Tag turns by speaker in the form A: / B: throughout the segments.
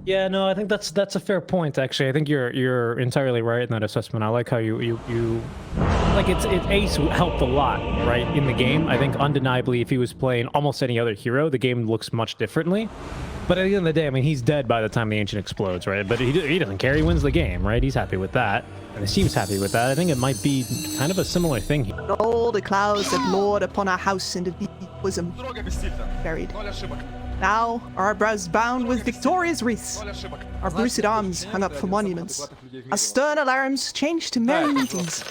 A: Yeah, no, I think that's a fair point. Actually, I think you're entirely right in that assessment. I like how you like Ace helped a lot, right, in the game. I think undeniably, if he was playing almost any other hero, the game looks much differently. But at the end of the day, I mean, he's dead by the time the Ancient explodes, right? But he doesn't care. He wins the game, right? He's happy with that, and the team's happy with that. I think it might be kind of a similar thing here.
B: All the clouds that lord upon our house in the deep bosom buried. Now, our brows bound with victorious wreaths, our bruised arms hung up for monuments, our stern alarms changed to merry meetings,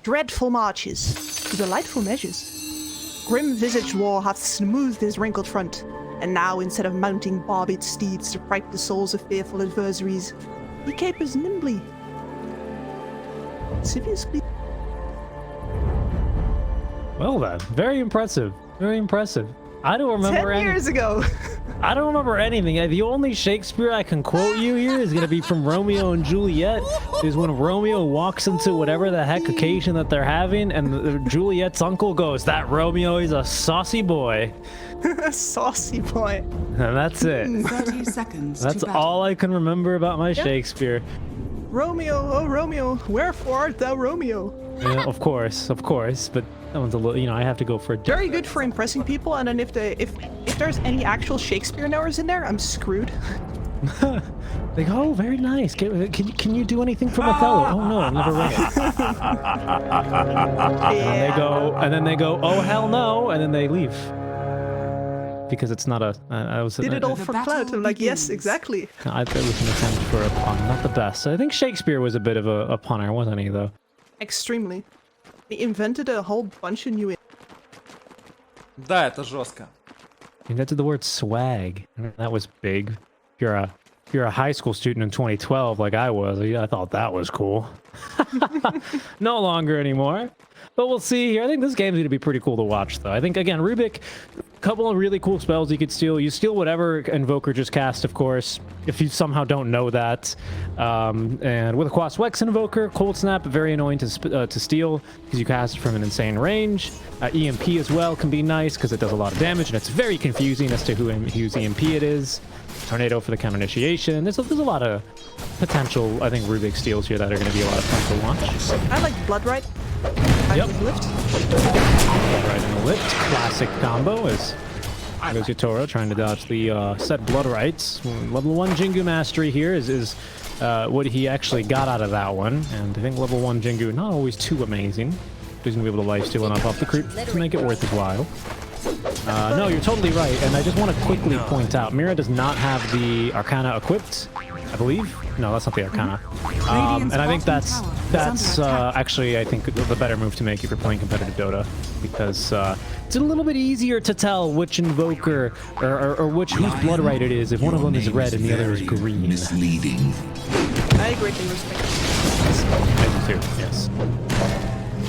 B: dreadful marches to delightful measures. Grim-visaged war hath smoothed his wrinkled front, and now instead of mounting barbed steeds to fright the souls of fearful adversaries, he capers nimbly, lasciviously.
A: Well then, very impressive. Very impressive. I don't remember
B: 10 years ago.
A: I don't remember anything. The only Shakespeare I can quote you here is going to be from Romeo and Juliet. Is when Romeo walks into whatever the heck occasion that they're having, and Juliet's uncle goes, "That Romeo is a saucy boy."
B: Saucy boy.
A: And that's it.
C: 30 seconds.
A: That's all I can remember about my Shakespeare.
B: Romeo, oh Romeo, wherefore art thou Romeo?
A: Yeah, of course, but that one's a little, you know, I have to go for a
B: Very good for impressing people, and then if there's any actual Shakespeare knowers in there, I'm screwed.
A: Like, oh, very nice. Can you do anything from Othello? Oh no, I've never read it. And then they go, oh hell no, and then they leave because it's not a.
B: Did it all for clout. I'm like, yes, exactly.
A: I thought it was an attempt for a pun, not the best. I think Shakespeare was a bit of a punner, wasn't he, though?
B: Extremely. He invented a whole bunch of new.
D: Да, это жестко.
A: He invented the word swag. That was big. If you're a high school student in 2012, like I was, I thought that was cool. No longer anymore. But we'll see here. I think this game's going to be pretty cool to watch, though. I think, again, Rubik, a couple of really cool spells you could steal. You steal whatever Invoker just cast, of course, if you somehow don't know that. And with a Quas Wex Invoker, Cold Snap, very annoying to steal because you cast it from an insane range. EMP as well can be nice because it does a lot of damage, and it's very confusing as to whose EMP it is. Tornado for the counter initiation. There's a lot of potential, I think, Rubik steals here that are going to be a lot of fun to watch.
B: I like Bloodright.
A: Yep.
B: Lift.
A: Bloodright in the lift. Classic combo is goes Yatoro trying to dodge the set Bloodrights. Level 1 Jingu mastery here is what he actually got out of that one. And I think level 1 Jingu, not always too amazing. He's going to be able to lifesteal enough off the creep to make it worth his while. No, you're totally right, and I just want to quickly point out, Mira does not have the Arcana equipped, I believe. No, that's not the Arcana. And I think that's actually, I think, the better move to make if you're playing competitive Dota, because it's a little bit easier to tell which Invoker or whose Bloodright it is if one of them is red and the other is green.
E: Misleading.
B: I greatly respect it.
A: I do too, yes.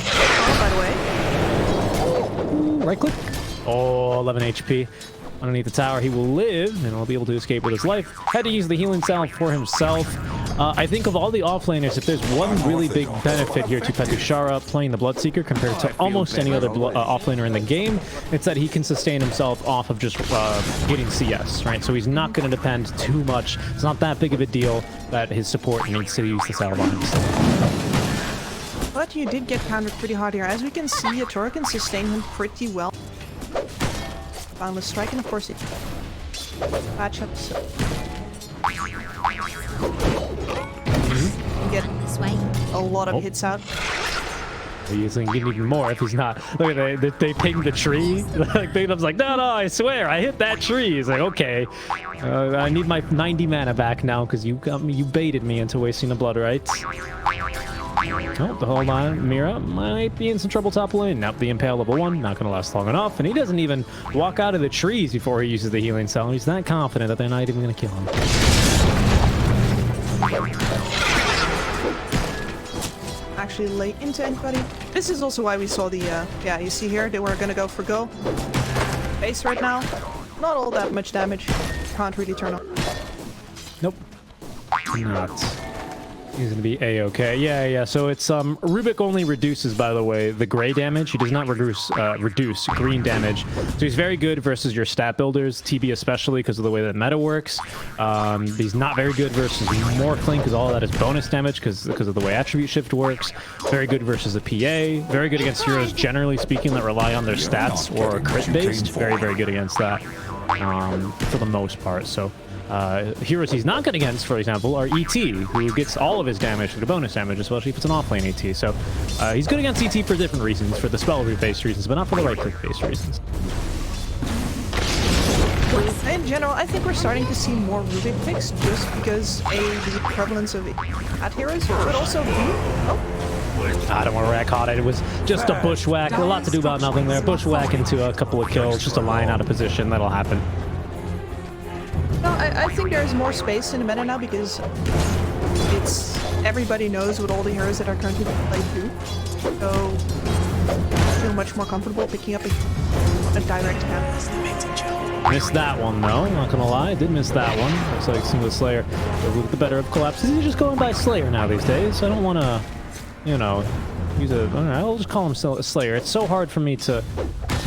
B: Oh, by the way.
A: Ooh, right click. Oh, 11 HP. Underneath the tower, he will live, and he'll be able to escape with his life. Had to use the healing salve for himself. I think of all the offlaners, if there's one really big benefit here to Petushara playing the Bloodseeker compared to almost any other offlaner in the game, it's that he can sustain himself off of just getting CS, right? So he's not going to depend too much. It's not that big of a deal that his support needs to use the salve on himself.
B: But you did get countered pretty hard here. As we can see, Yatoro can sustain him pretty well. Boundless Strike, and of course it matchups. You get a lot of hits out.
A: He's gonna get even more if he's not. Look at they pinged the tree. Like Bigdub's like, no, I swear, I hit that tree. He's like, okay, I need my 90 mana back now because you baited me into wasting the Bloodrights. Oh, hold on. Mira might be in some trouble top lane. Nope, the Impale level 1, not going to last long enough. And he doesn't even walk out of the trees before he uses the healing cell. He's that confident that they're not even going to kill him.
B: Actually late into anybody. This is also why we saw the, yeah, you see here, they were going to go for go. Base right now. Not all that much damage. Can't really turn up.
A: Nope. Not. He's gonna be a-okay. Yeah. So it's Rubik only reduces, by the way, the gray damage. He does not reduce green damage. So he's very good versus your stat builders, TB especially because of the way that meta works. He's not very good versus Morphling because all of that is bonus damage because of the way attribute shift works. Very good versus a PA. Very good against heroes generally speaking that rely on their stats or are crit based. Very good against that for the most part. So. Heroes he's not good against, for example, are ET, who gets all of his damage through the bonus damage, especially if it's an offlane ET. So he's good against ET for different reasons, for the spell root-based reasons, but not for the right-click-based reasons.
B: In general, I think we're starting to see more Rubik picks just because the prevalence of at heroes, but also
A: I don't want to wreck hot. It was just a bushwhack. A lot to do about nothing there. Bushwhack into a couple of kills, just a line out of position. That'll happen.
B: No, I think there's more space in the meta now because everybody knows what all the heroes that are currently played do. So I feel much more comfortable picking up a direct camp.
A: Missed that one though, not gonna lie. Did miss that one. Looks like Single Slayer a little bit better of collapses. He's just going by Slayer now these days. I don't want to, you know, use a. I'll just call him Slayer. It's so hard for me to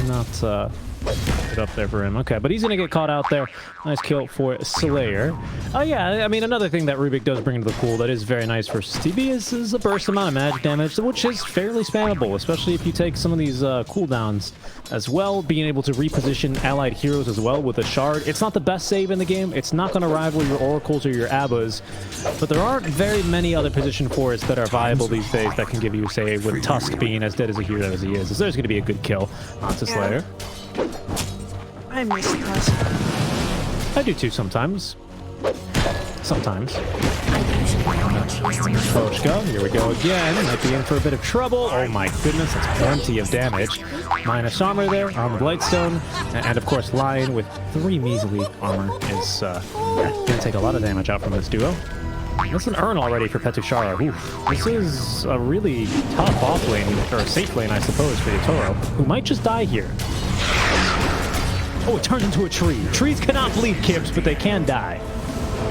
A: not. Get up there for him. Okay, but he's gonna get caught out there. Nice kill for Slayer. Oh yeah, I mean another thing that Rubik does bring to the pool that is very nice versus TB is a burst amount of magic damage, which is fairly spammable, especially if you take some of these cooldowns as well. Being able to reposition allied heroes as well with a shard. It's not the best save in the game. It's not going to rival your oracles or your abbas, but there aren't very many other position forests that are viable these days that can give you, say, with Tusk being as dead as a hero as he is. So there's going to be a good kill onto Slayer.
B: I miss Tusk.
A: I do too sometimes. Sometimes. Pochka, here we go again. Might be in for a bit of trouble. Oh my goodness, that's plenty of damage. Minus armor there on the Blightstone. And of course, Lion with 3 measly armor is gonna take a lot of damage out from this duo. That's an urn already for Petushara. Oof. This is a really tough off lane, or safe lane, I suppose, for Yatoro, who might just die here. Oh, it turns into a tree. Trees cannot bleed Kibs, but they can die.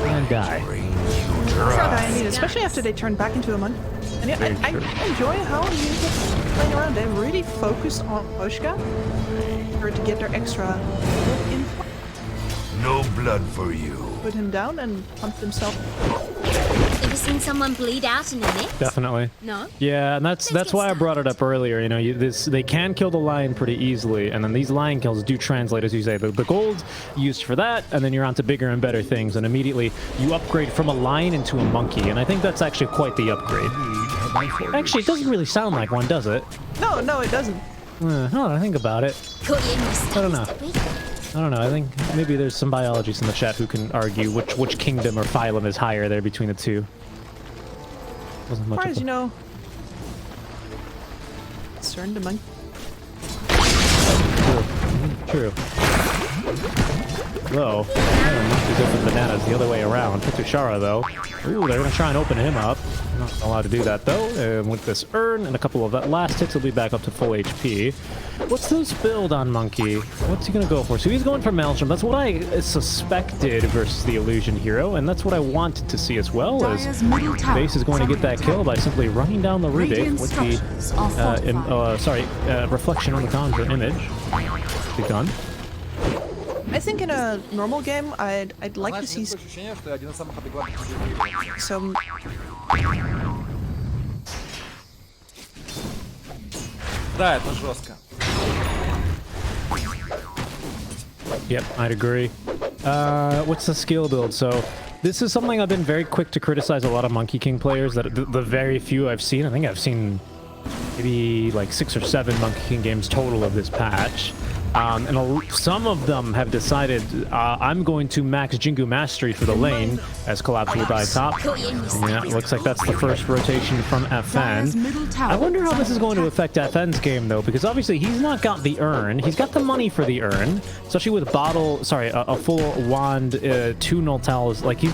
A: Can die.
B: I mean, especially after they turn back into a monk. And yeah, I enjoy how you playing around. They're really focused on Pochka to get their extra info.
C: No blood for you.
B: Put him down and pump himself.
E: Ever seen someone bleed out in a net?
A: Definitely.
E: No?
A: Yeah, and that's why I brought it up earlier. You know, they can kill the lion pretty easily, and then these lion kills do translate, as you say, the gold used for that, and then you're on to bigger and better things, and immediately you upgrade from a lion into a monkey, and I think that's actually quite the upgrade. Actually, it doesn't really sound like one, does it?
B: No, it doesn't.
A: I think about it. I don't know. I think maybe there's some biologists in the chat who can argue which kingdom or phylum is higher there between the two. Wasn't much
B: As far
A: of
B: as you know, concerned among.
A: True. Though, monkeys open bananas the other way around. Petushara, though. Ooh, they're going to try and open him up. Not allowed to do that, though. With this urn and a couple of that last hits, he'll be back up to full HP. What's this build on Monkey? What's he going to go for? So he's going for Maelstrom. That's what I suspected versus the Illusion Hero, and that's what I wanted to see as well, as Base is going to get that kill by simply running down the Rubik with the Reflection on the Conjure image. Be done.
B: I think in a normal game, I'd like to see some.
D: Да, это жестко.
A: Yep, I'd agree. What's the skill build? So this is something I've been very quick to criticize a lot of Monkey King players, that the very few I've seen. I think I've seen maybe like 6 or 7 Monkey King games total of this patch. And some of them have decided I'm going to max Jingu Mastery for the lane as Collapse will die top. Yeah, looks like that's the first rotation from FN. I wonder how this is going to affect FN's game though, because obviously he's not got the urn. He's got the money for the urn, especially with a full wand, 2 null towels. Like he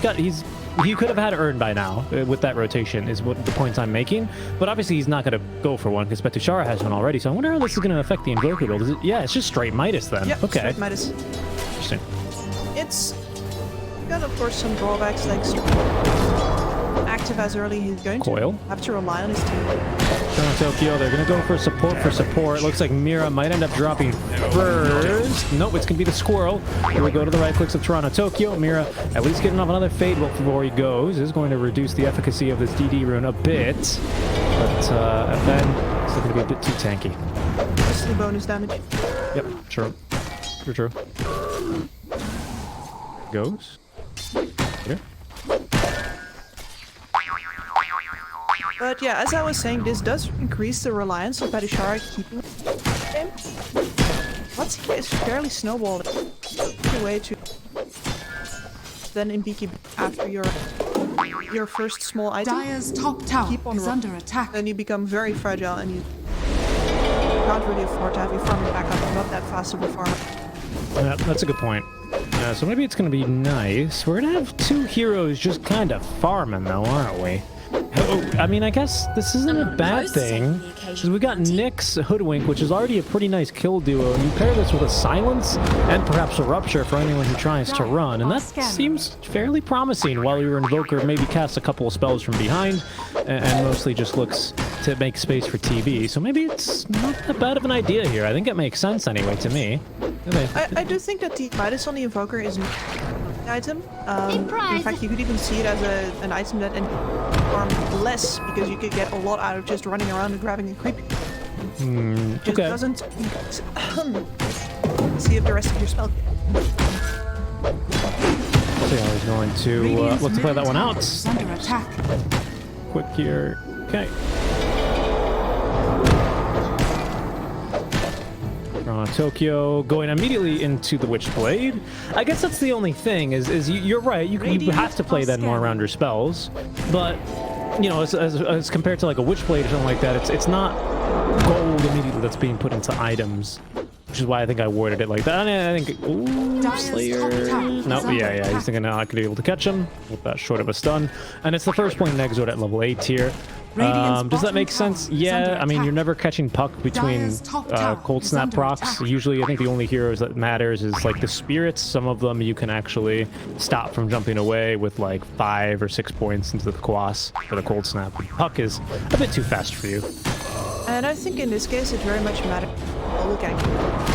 A: could have had urn by now with that rotation is what the point I'm making. But obviously he's not going to go for one because Petushara has one already. So I wonder how this is going to affect the Invoker build. Yeah, it's just straight Midas then.
B: Yep,
A: okay.
B: straight Midas.
A: Interesting.
B: It's got, of course, some drawbacks like active as early he's going
A: Coil.
B: to have to rely on his team.
A: Toronto Tokyo, they're going to go for support for support. Looks like Mira might end up dropping first. Nope, it's going to be the squirrel. Here we go to the right clicks of Toronto Tokyo. Mira at least getting off another fade before he goes. Is going to reduce the efficacy of this DD rune a bit. But then it's going to be a bit too tanky.
B: Mostly bonus damage.
A: Yep, true. True. Goes. Here.
B: But yeah, as I was saying, this does increase the reliance of Petishara keeping him. Bloodseeker is fairly snowballed. The way to then in Beaky after your first small item.
F: Dire's top tower
B: keep on
F: is under attack.
B: Then you become very fragile and you can't really afford to have your farming back up. You're not that fast of a farmer.
A: Yeah, that's a good point. Yeah, so maybe it's going to be nice. We're going to have two heroes just kind of farming, though, aren't we? Oh, I mean, I guess this isn't a bad thing, because we got Nyx Hoodwink, which is already a pretty nice kill duo, and you pair this with a Silence and perhaps a Rupture for anyone who tries to run, and that seems fairly promising, while your Invoker maybe casts a couple of spells from behind, and mostly just looks to make space for TV, so maybe it's not that bad of an idea here. I think it makes sense anyway to me.
B: I do think that the Midas on the Invoker is an item. In fact, you could even see it as an item that farm less, because you could get a lot out of just running around and grabbing a creep. Just doesn't see if the rest of your spell.
A: See how he's going to look to play that one out.
F: Under attack.
A: Quick here. Okay. Tokyo going immediately into the Witchblade. I guess that's the only thing is you're right. You have to play then more around your spells, but you know, as compared to like a Witchblade or something like that, it's not gold immediately that's being put into items, which is why I think I worded it like that. I think Slayer. Nope. Yeah. He's thinking not going to be able to catch him with that short of a stun, and it's the first point in Exort at level 8 here. Does that make sense? Yeah, I mean, you're never catching Puck between Cold Snap procs. Usually, I think the only heroes that matters is like the spirits. Some of them you can actually stop from jumping away with like 5 or 6 points into the Quas for the Cold Snap. Puck is a bit too fast for you.
B: And I think in this case, it very much matters. All ganking.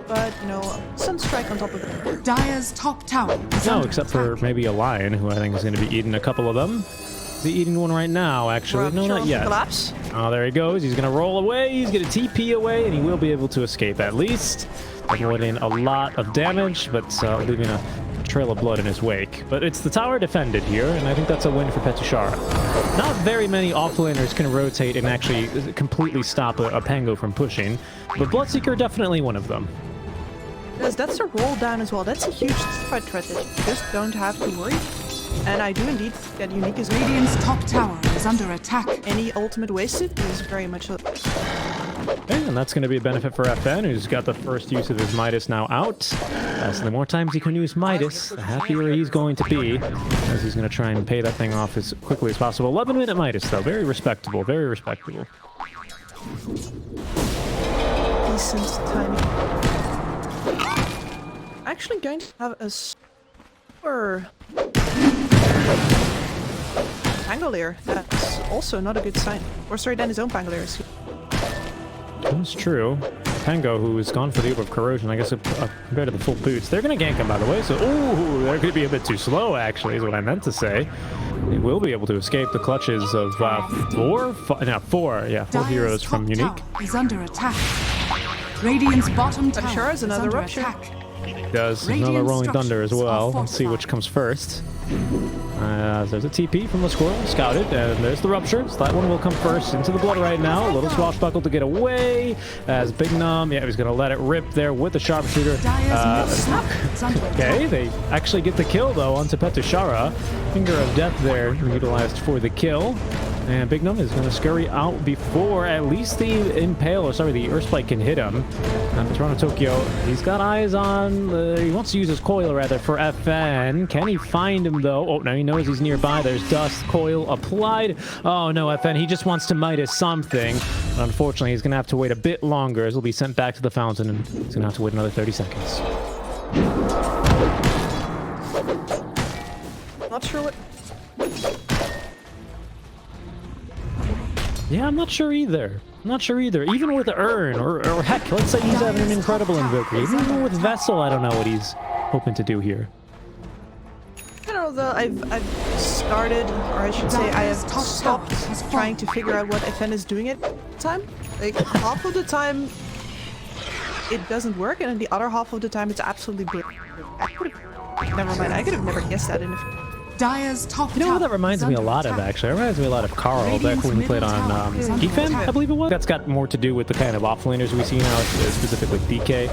B: But, you know, Sunstrike on top of it.
F: Dire's top tower.
A: No, except for maybe a Lion, who I think is going to be eating a couple of them. Is he eating one right now, actually? No, not yet.
B: Collapse.
A: Oh, there he goes. He's going to roll away. He's going to TP away, and he will be able to escape at least. Avoiding a lot of damage, but leaving a trail of blood in his wake. But it's the tower defended here, and I think that's a win for Petishara. Not very many offlaners can rotate and actually completely stop a Pango from pushing, but Bloodseeker definitely one of them.
B: Because that's a roll down as well. That's a huge fight threat that you just don't have to worry. And I do indeed think that Unique is
F: Radiant's top tower is under attack.
B: Any ultimate wasted is very much a...
A: Okay, and that's going to be a benefit for FN, who's got the first use of his Midas now out. So the more times he can use Midas, the happier he's going to be, as he's going to try and pay that thing off as quickly as possible. 11-minute Midas, though. Very respectable. Very respectable.
B: Decent timing. Actually going to have a super Pangolier. That's also not a good sign. Or sorry, then his own Pangolier.
A: That's true. Pango, who has gone for the Orb of Corrosion, I guess compared to the full boots. They're going to gank him, by the way, so ooh, they're going to be a bit too slow, actually, is what I meant to say. They will be able to escape the clutches of four heroes from Unique.
F: Is under attack. Radiant's bottom tower
B: sure is another
F: under
B: Rupture.
F: attack.
A: Does another Rolling Thunder as well. Let's see which comes first. There's a TP from the Squirrel, scouted, and there's the Rupture. So that one will come first into the blood right now. A little swashbuckle to get away. As Big Num, yeah, he's going to let it rip there with the Sharpshooter. Okay, they actually get the kill though onto Petishara. Finger of Death there utilized for the kill. And Big Num is going to scurry out before at least the Impale, or sorry, the Earthspike can hit him. Toronto Tokyo, he's got eyes on, he wants to use his coil rather for FN. Can he find him though? Oh, now he knows he's nearby. There's dust, coil applied. Oh no, FN, he just wants to Midas something. But unfortunately, he's going to have to wait a bit longer as he'll be sent back to the fountain, and he's going to have to wait another 30 seconds. Yeah, I'm not sure either. I'm not sure either. Even with Urn, or heck, let's say he's having an incredible Invoker. Even with Vessel, I don't know what he's hoping to do here.
B: I don't know though, I've started, or I should say I have stopped trying to figure out what FN is doing at the time. Like, half of the time it doesn't work, and then the other half of the time it's absolutely brilliant. Never mind, I could have never guessed that in a...
F: Dire's top
A: You know what
F: tower
A: that reminds
F: is
A: me a
F: under
A: lot of,
F: attack.
A: actually? It reminds me a lot of Carl back when we played on Geek Fan, I believe it was. That's got more to do with the kind of offlaners we see now, specifically DK.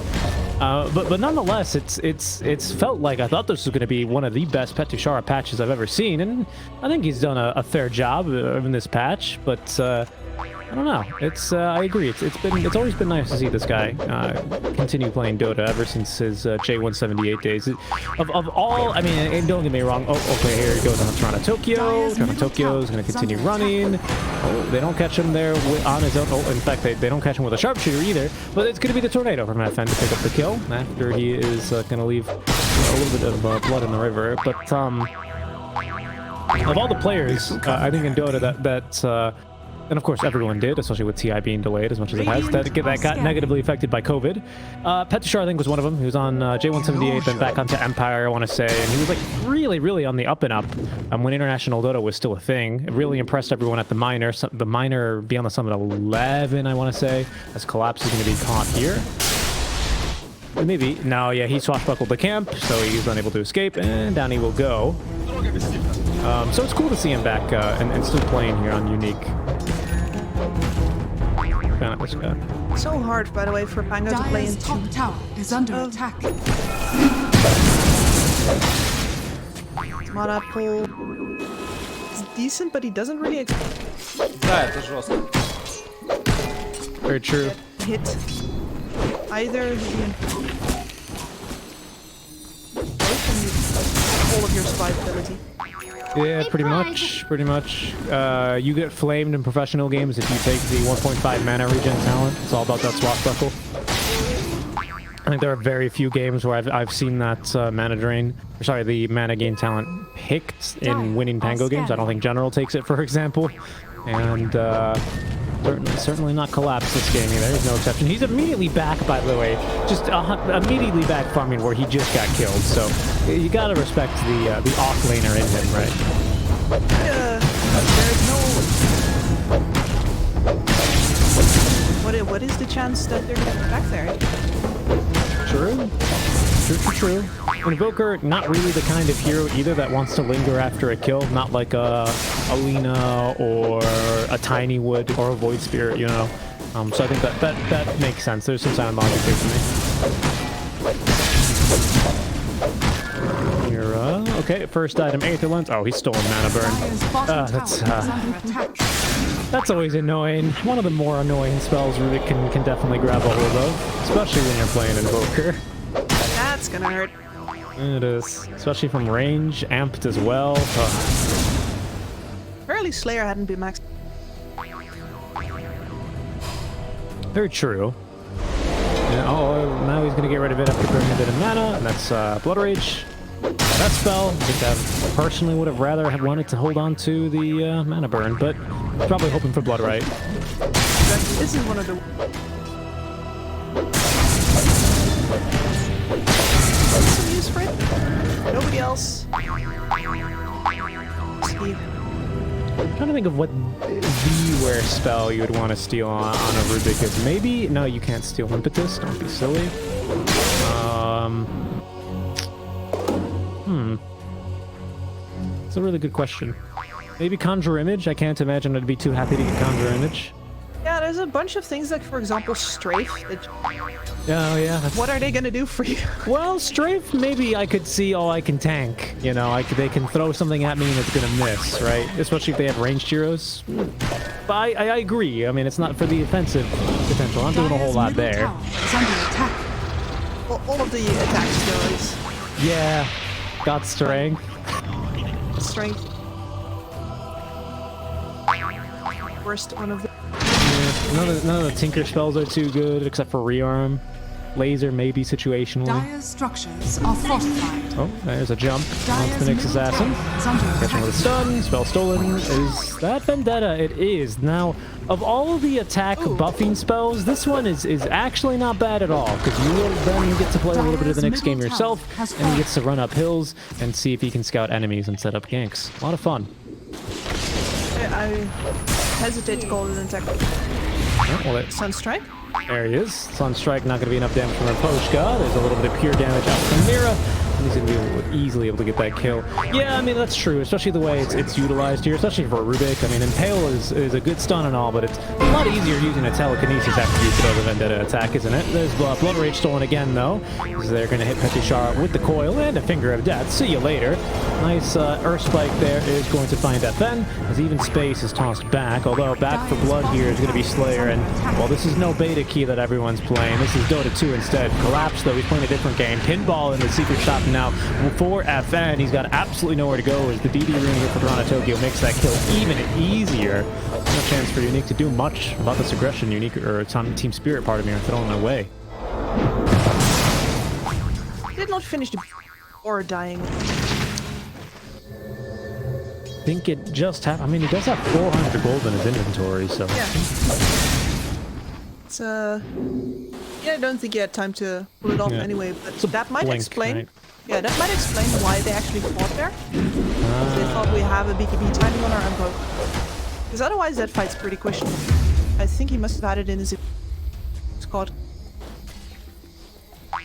A: But nonetheless, it's felt like I thought this was going to be one of the best Petushara patches I've ever seen, and I think he's done a fair job in this patch, but I don't know. It's I agree. It's always been nice to see this guy continue playing Dota ever since his J178 days. Of all, I mean, and don't get me wrong. Oh, okay, here he goes on Toronto Tokyo. Toronto Tokyo is going to continue running. Oh, they don't catch him there on his own. Oh, in fact, they don't catch him with a sharpshooter either. But it's going to be the tornado from FN to pick up the kill after he is going to leave a little bit of blood in the river. But of all the players, I think in Dota and of course everyone did, especially with TI being delayed as much as it has, that got negatively affected by COVID. Petushar, I think, was one of them. He was on J178, then back onto Empire, I want to say, and he was like really on the up and up when international Dota was still a thing. It really impressed everyone at the minor. So the minor beyond the summit 11, I want to say, as Collapse is going to be caught here. Maybe. No, yeah, he swashbuckled the camp, so he's unable to escape, and down he will go. So it's cool to see him back and still playing here on Unique. This guy.
B: So hard, by the way, for Pango to play in
F: Dire's top tower is under attack.
B: Mana pull is decent, but he doesn't really
D: Да, это жестко.
A: Very true.
B: hit either all of your spite ability.
A: Yeah, pretty much. You get flamed in professional games if you take the 1.5 mana regen talent. It's all about that swashbuckle. I think there are very few games where I've seen that mana drain, or sorry, the mana gain talent picked in winning Pango games. I don't think General takes it, for example. And certainly not Collapse this game either. There's no exception. He's immediately back, by the way. Just immediately back farming where he just got killed. So you gotta respect the off-laner in him, right?
B: There's no... What is the chance that they're gonna get back there?
A: True. Invoker, not really the kind of hero either that wants to linger after a kill. Not like a Alina or a Tiny Wood or a Void Spirit, you know. So I think that makes sense. There's some sound logic there for me. Here, okay, first item, Aether Lens. Oh, he's stolen Mana Burn. That's always annoying. One of the more annoying spells Rubik can definitely grab a hold of, especially when you're playing Invoker.
B: That's gonna hurt.
A: It is, especially from range, amped as well.
B: Apparently Slayer hadn't been maxed.
A: Very true. And, now he's gonna get rid of it after burning a bit of mana, and that's Blood Rage. That spell, I think I personally would have rather have wanted to hold on to the mana burn, but probably hoping for Blood Right.
B: This is one of the... Some use for it? Nobody else? Steve.
A: I'm trying to think of what the rare spell you would want to steal on a Rubik is. Maybe... No, you can't steal Impetus. Don't be silly. It's a really good question. Maybe Conjure Image? I can't imagine I'd be too happy to get Conjure Image.
B: Yeah, there's a bunch of things like, for example, Strafe. That...
A: Oh, yeah.
B: What are they gonna do for you?
A: Well, Strafe, maybe I could see, I can tank. You know, they can throw something at me and it's gonna miss, right? Especially if they have ranged heroes. But I agree. I mean, it's not for the offensive potential. I'm doing a whole lot there.
B: All of the attack skills.
A: Yeah. Got strength.
B: Strength. Worst one of the...
A: Yeah, none of the Tinker spells are too good, except for Rearm. laser maybe situationally.
F: Dire's structures are fortified.
A: Oh, there's a jump onto
F: Dire's
A: the Nyx
F: middle
A: assassin.
F: tower is under
A: Catching with a
F: attack.
A: stun, spell stolen. Is that Vendetta? It is. Now, of all the attack buffing spells, this one is actually not bad at all, because you will then get to play a little bit of the
F: Dire's
A: next game
F: middle
A: yourself,
F: tower has
A: and he gets to run up hills and see if he can scout enemies and set up ganks. A lot of fun.
B: I hesitate to call it an attack.
A: Oh, well,
B: Sunstrike?
A: there he is. Sunstrike not going to be enough damage from Raposhka. There's a little bit of pure damage out from Mira. He's going to be easily able to get that kill. Yeah, I mean, that's true, especially the way it's utilized here, especially for Rubik. I mean, Impale is a good stun and all, but it's a lot easier using a telekinesis attribute for the Vendetta attack, isn't it? There's Blood Rage stolen again, though. So they're going to hit Petishara with the coil and a Finger of Death. See you later. Nice Earth Spike there is going to find FN, as even Space is tossed back, although back for blood here is going to be Slayer, and, well, this is no beta key that everyone's playing. This is Dota 2 instead. Collapse, though, he's playing a different game. Pinball in the secret shop now for FN. He's got absolutely nowhere to go as the DD rune here for Toronto Tokyo makes that kill even easier. No chance for Unique to do much about this aggression. Unique, or Team Spirit part of me are throwing it away.
B: Did not finish the or dying.
A: I think it just happened. I mean, he does have 400 gold in his inventory, so...
B: Yeah. It's yeah, I don't think he had time to pull it off
A: Yeah.
B: anyway, but
A: It's a
B: that might
A: blink,
B: explain.
A: right?
B: Yeah, that might explain why they actually fought there. Because they thought we have a BKB timing on our Empo. Because otherwise that fight's pretty questionable. I think he must have had it in his squad.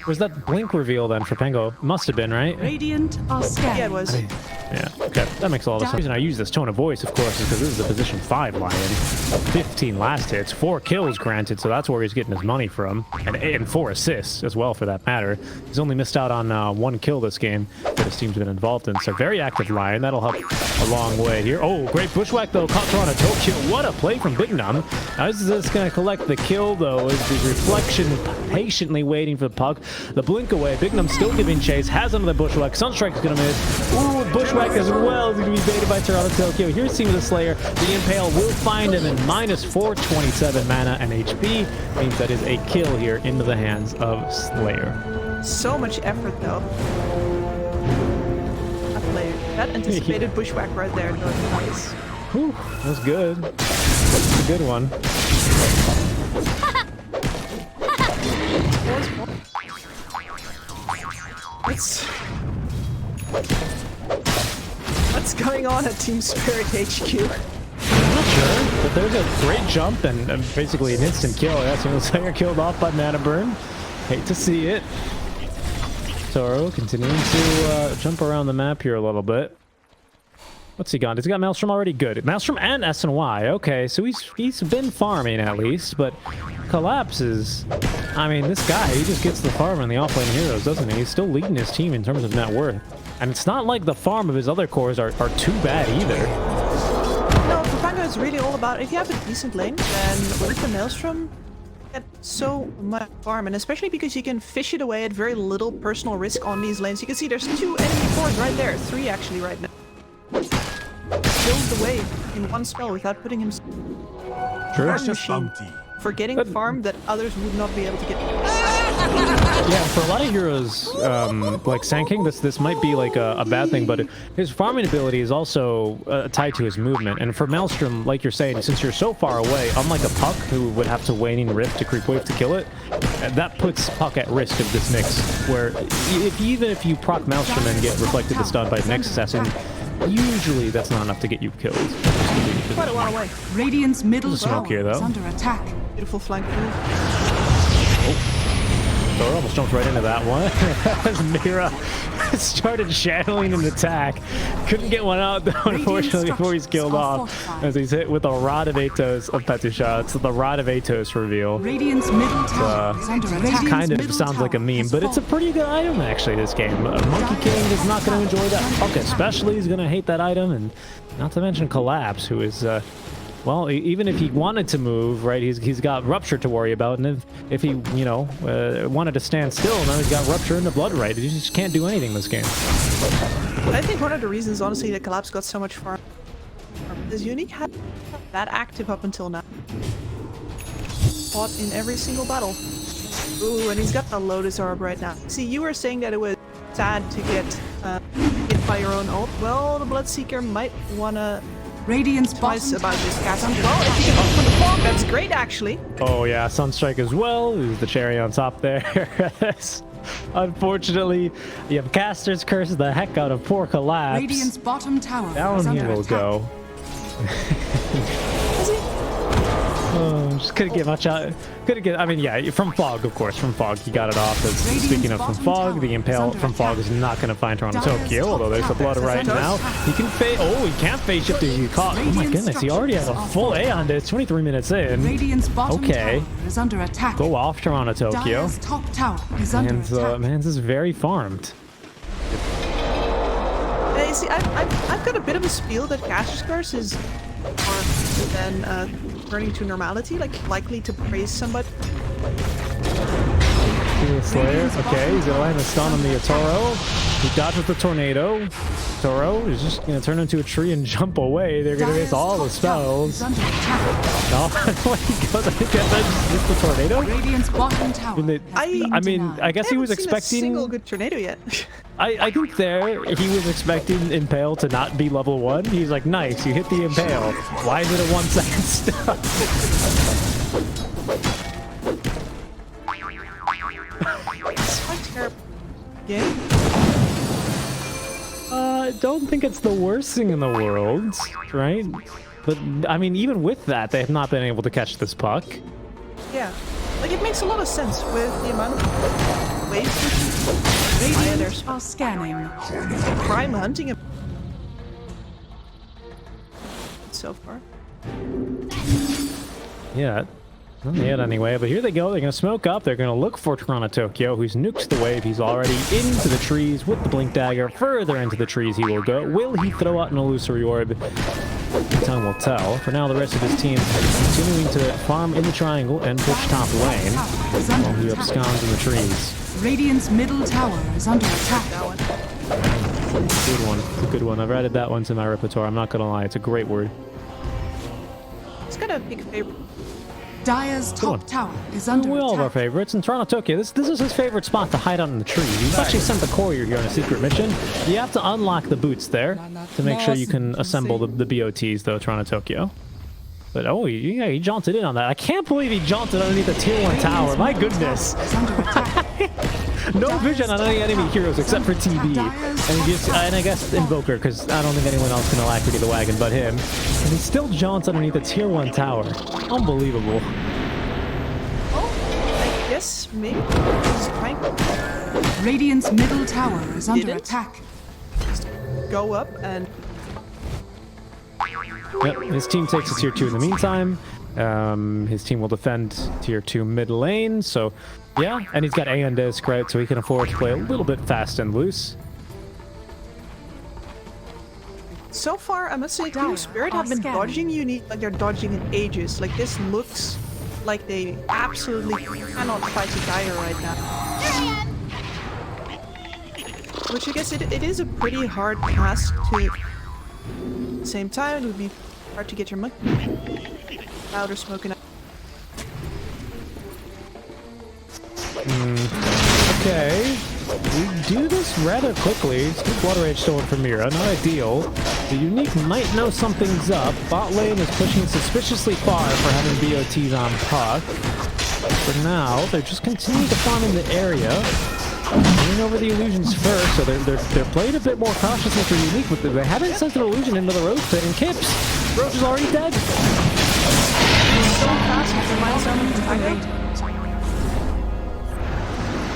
A: Was that blink reveal then for Pengo? Must have been, right?
F: Radiant are scanning.
B: Yeah, it was.
A: Yeah, okay. That makes a lot of sense. The reason I use this tone of voice, of course, is because this is a position 5 Lion. 15 last hits, 4 kills granted, so that's where he's getting his money from. And 4 assists as well, for that matter. He's only missed out on 1 kill this game that his team's been involved in. So very active Lion. That'll help a long way here. Oh, great bushwhack, though. Caught Toronto Tokyo. What a play from Big Num. Now, this is just going to collect the kill, though, as the reflection patiently waiting for the puck. The blink away. Big Num still giving chase. Has another bushwhack. Sunstrike is going to miss. Ooh, bushwhack as well. He's going to be baited by Toronto Tokyo. Here's Team of the Slayer. The Impale will find him in minus 427 mana and HP. Means that is a kill here into the hands of Slayer.
B: So much effort though. That player. That anticipated bushwhack right there. That was nice.
A: Whew, that was good. That's a good one.
B: What's going on at Team Spirit HQ?
A: I'm not sure, but there's a great jump and basically an instant kill. That's when the Slayer killed off by Mana Burn. Hate to see it. Toro continuing to jump around the map here a little bit. What's he got? He's got Maelstrom already. Good. Maelstrom and SNY. Okay, so he's been farming at least, but collapses. I mean, this guy, he just gets the farm and the offlane heroes, doesn't he? He's still leading his team in terms of net worth. And it's not like the farm of his other cores are too bad either.
B: No, Propanga is really all about, if you have a decent lane, then with the Maelstrom, you get so much farm, and especially because you can fish it away at very little personal risk on these lanes. You can see there's 2 enemy cores right there, 3 actually right now. Kills the wave in one spell without putting him...
A: True.
B: Farm machine for getting farm that others would not be able to get.
A: Yeah, for a lot of heroes, like Sand King, this might be like a bad thing, but his farming ability is also tied to his movement. And for Maelstrom, like you're saying, since you're so far away, unlike a Puck who would have to Waning Rift to creep wave to kill it, that puts Puck at risk of this Nyx, where even if you proc Maelstrom and get reflected the stun by Nyx Assassin, usually that's not enough to get you killed.
B: Quite a while away.
F: Radiant's middle
A: There's a smoke
F: tower
A: here, though.
F: is under attack.
B: Beautiful flank move.
A: Thor almost jumped right into that one. As Mira started channeling an attack. Couldn't get one out, though, unfortunately, before he's killed off. As he's hit with a Rod of Atos of Petusha. It's the Rod of Atos reveal.
F: Radiant's middle tower is under attack.
A: Kind of sounds like a meme, but it's a pretty good item, actually, this game. Monkey King is not going to enjoy that. Puck especially is going to hate that item, and not to mention Collapse, who is... well, even if he wanted to move, right, he's got Rupture to worry about, and if he, you know, wanted to stand still, now he's got Rupture and the Blood Right. He just can't do anything this game.
B: I think one of the reasons, honestly, that Collapse got so much farm is Unique had that active up until now. Fought in every single battle. Ooh, and he's got the Lotus Orb right now. See, you were saying that it was sad to get hit by your own ult. Well, the Bloodseeker might wanna
F: Radiant's
B: twice
F: bottom
B: about
F: tower
B: this
F: is
B: cast.
F: under
B: Well, if you can open the fog, that's great actually.
A: Oh yeah, Sunstrike as well is the cherry on top there. Unfortunately, you have Caster's Curse the heck out of poor Collapse.
F: Radiant's bottom tower is
A: Down he
F: under
A: will
F: attack.
A: go. Oh, just couldn't get much out. Couldn't get. I mean, yeah, from Fog, of course. From Fog, he got it off. As, speaking of from Fog, the Impale from Fog is not going to find Toronto Tokyo, although there's the blood right now. He can fade. Oh, he can't fade shift if he caught. Oh my goodness, he already has a full A on this. 23 minutes in.
F: Radiant's bottom
A: Okay.
F: tower is under attack.
A: Go off Toronto Tokyo.
F: Dire's top tower is under
A: And
F: attack.
A: Mans is very farmed.
B: You see, I've got a bit of a spiel that Caster's Curse is more than turning to normality, like likely to praise somebody.
A: Slayer. Okay, he's gonna land a stun on the Yatoro. He dodges the tornado. Toro is just gonna turn into a tree and jump away. They're gonna miss all the spells.
F: Under attack.
A: No, he goes, I think that just the tornado.
F: Radiant's bottom tower.
A: I mean,
F: has been
A: I mean,
F: denied.
A: I guess he was
B: haven't seen a single
A: expecting.
B: good tornado yet.
A: I think there he was expecting Impale to not be level 1. He's like, nice, you hit the Impale. Why is it a 1 second stun?
B: It's quite terrible. Yeah.
A: I don't think it's the worst thing in the world, right? But I mean, even with that, they have not been able to catch this puck.
B: Yeah. Like, it makes a lot of sense with the amount of waves. Yeah, there's
F: Are scanning.
B: Prime hunting him so far.
A: Yeah, not yet anyway, but here they go. They're going to smoke up. They're going to look for Toronto Tokyo, who's nukes the wave. He's already into the trees with the Blink Dagger. Further into the trees he will go. Will he throw out an Illusory Orb? Time will tell. For now, the rest of his team continuing to farm in the triangle and push top lane while he absconds in the trees.
F: Radiant's middle tower is under attack.
A: Good one. It's a good one. I've added that one to my repertoire. I'm not going to lie. It's a great word.
B: It's got a big favorite.
F: Dire's top
A: one.
F: tower is under
A: We all have our
F: attack.
A: favorites. In Toronto Tokyo, this is his favorite spot to hide out in the trees. He's actually sent the courier here on a secret mission. You have to unlock the boots there to make sure you can assemble the BOTs, though, Toronto Tokyo. But oh, yeah, he jaunted in on that. I can't believe he jaunted underneath the tier 1 tower. My goodness.
F: Is under attack.
A: No vision on any enemy heroes except for TB. And I guess Invoker, because I don't think anyone else can alacrity the wagon but him. And he still jaunts underneath the tier 1 tower. Unbelievable.
B: Oh, I guess maybe he's trying to
F: Radiant's middle tower is under
B: Didn't?
F: attack.
B: go up and
A: Yep, his team takes a tier 2 in the meantime. His team will defend tier 2 mid lane, so yeah, and he's got A on disc, right, so he can afford to play a little bit fast and loose.
B: so far, I must say,
F: Dire
B: TSpirit
F: are
B: have been
F: scanning.
B: dodging unique like they're dodging in ages. Like, this looks like they absolutely cannot fight a Dire right now. Which I guess it is a pretty hard task to... At the same time, it would be hard to get your money out or smoking out.
A: Okay, we do this rather quickly. Still Water Rage stolen from Mira, not ideal. The Unique might know something's up. Bot lane is pushing suspiciously far for having BOTs on puck. For now, they're just continuing to farm in the area. Getting over the illusions first, so they're playing a bit more cautiously for Unique, but they haven't sent an illusion into the Roach pit, and Kips! Roach is already dead!
B: So fast with the mind summon to Tango.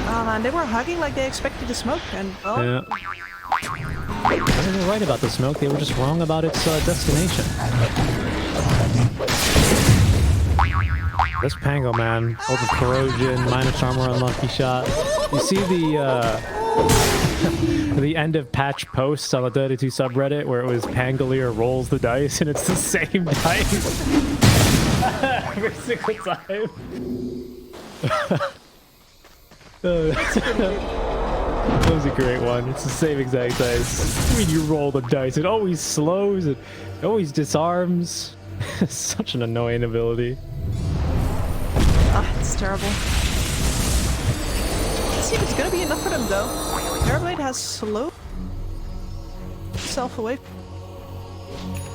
B: Oh man, they were hugging like they expected to smoke, and well,
A: Yeah. They were right about the smoke, they were just wrong about its destination. This Pango, man. Open corrosion, minus armor, unlucky shot. You see the the end of patch posts on the Dota2 subreddit where it was Pangolier rolls the dice and it's the same dice every single time. That was a great one. It's the same exact dice. I mean, you roll the dice. It always slows. It always disarms. Such an annoying ability.
B: ah, it's terrible. Let's see if it's gonna be enough for them though. Terrorblade has slowed himself away.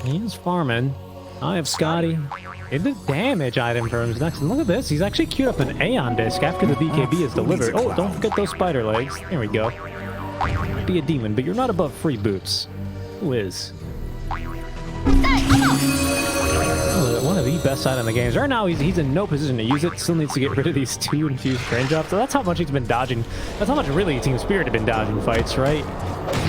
A: He's farming. I have Scotty. In the damage item for him next. And look at this. He's actually queued up an Aeon disc after the BKB is delivered. Oh, don't forget those spider legs. There we go. Be a demon, but you're not above free boots. Who is? One of the best side in the games. Right now, he's in no position to use it. Still needs to get rid of these 2 infused train drops. So that's how much he's been dodging. That's how much really TSpirit have been dodging fights, right?